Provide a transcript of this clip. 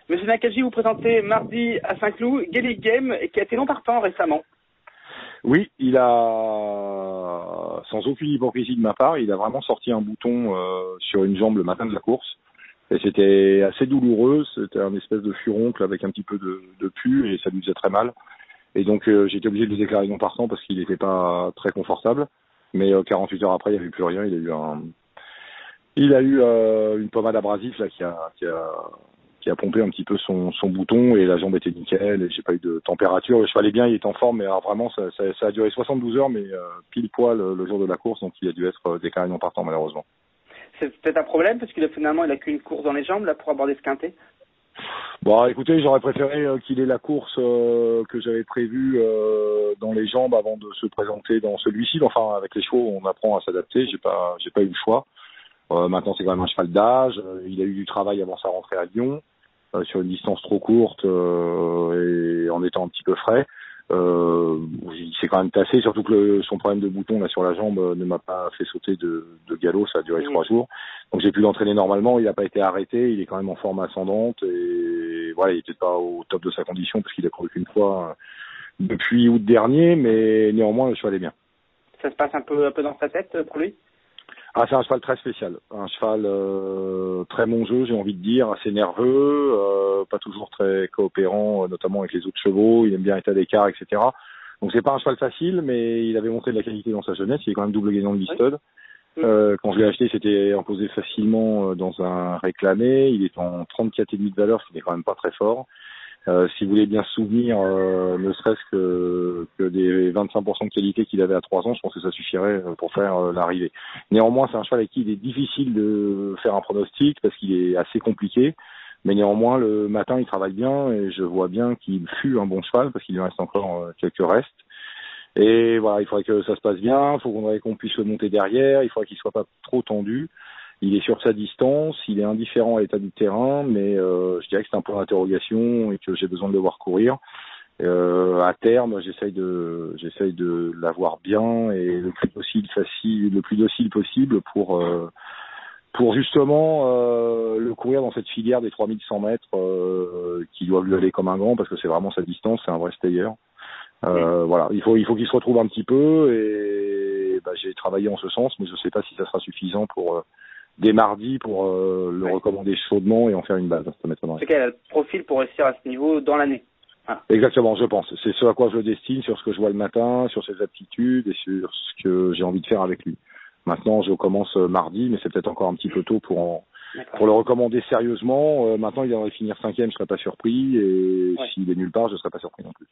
Monsieur Nakagi, vous présentez mardi à Saint-Cloud Gaelic Game qui a été non partant récemment. Oui, il a, sans aucune hypocrisie de ma part, il a vraiment sorti un bouton sur une jambe le matin de la course. Et c'était assez douloureux, c'était un espèce de furoncle avec un petit peu de pu et ça lui faisait très mal. Et donc j'étais obligé de le déclarer non partant parce qu'il n'était pas très confortable. Mais 48 heures après, il n'y avait plus rien, il a eu une pommade abrasive là qui a pompé un petit peu son bouton et la jambe était nickel et j'ai pas eu de température. Le cheval est bien, il est en forme, mais alors vraiment ça a duré 72 heures, mais pile poil le jour de la course, donc il a dû être déclaré non partant malheureusement. C'est peut-être un problème parce qu'il a finalement il a qu'une course dans les jambes là pour aborder ce quintet. Bon, écoutez, j'aurais préféré qu'il ait la course que j'avais prévue dans les jambes avant de se présenter dans celui-ci. Enfin, avec les chevaux, on apprend à s'adapter. J'ai pas eu le choix. Maintenant, c'est quand même un cheval d'âge. Il a eu du travail avant sa rentrée à Lyon sur une distance trop courte et en étant un petit peu frais. Il s'est quand même tassé, surtout que son problème de bouton là sur la jambe ne m'a pas fait sauter de galop. Ça a duré 3 jours. Donc j'ai pu l'entraîner normalement. Il n'a pas été arrêté. Il est quand même en forme ascendante et voilà, il n'était pas au top de sa condition parce qu'il a couru qu'une fois depuis août dernier, mais néanmoins le cheval est bien. Ça se passe un peu dans sa tête pour lui. Ah, c'est un cheval très spécial, un cheval très bon jeu, j'ai envie de dire, assez nerveux, pas toujours très coopérant, notamment avec les autres chevaux. Il aime bien être à l'écart, etc. Donc c'est pas un cheval facile, mais il avait montré de la qualité dans sa jeunesse. Il est quand même double gagnant de Listed. Quand je l'ai acheté, c'était imposé facilement dans un réclamé. Il est en 34,5 de valeur, ce qui n'est quand même pas très fort. Si vous voulez bien se souvenir, ne serait-ce que des 25% de qualité qu'il avait à 3 ans, je pense que ça suffirait pour faire l'arrivée. Néanmoins, c'est un cheval avec qui il est difficile de faire un pronostic parce qu'il est assez compliqué. Mais néanmoins, le matin, il travaille bien et je vois bien qu'il fut un bon cheval parce qu'il lui reste encore quelques restes. Et voilà, il faudrait que ça se passe bien, il faudrait qu'on puisse le monter derrière, il faudrait qu'il soit pas trop tendu. Il est sur sa distance, il est indifférent à l'état du terrain, mais je dirais que c'est un point d'interrogation et que j'ai besoin de le voir courir. À terme, j'essaye de l'avoir bien et le plus docile possible pour justement le courir dans cette filière des 3100 mètres qui doivent lui aller comme un grand parce que c'est vraiment sa distance, c'est un vrai stayer. Voilà, il faut qu'il se retrouve un petit peu et j'ai travaillé en ce sens, mais je ne sais pas si ça sera suffisant pour dès mardi pour le recommander chaudement et en faire une base. Ça m'étonnerait. C'est qu'elle a le profil pour réussir à ce niveau dans l'année. Ah. Exactement, je pense. C'est ce à quoi je le destine, sur ce que je vois le matin, sur ses aptitudes et sur ce que j'ai envie de faire avec lui. Maintenant, je commence mardi, mais c'est peut-être encore un petit peu tôt pour le recommander sérieusement. Maintenant, il devrait finir 5e, je serais pas surpris, et s'il est nulle part, je serais pas surpris non plus.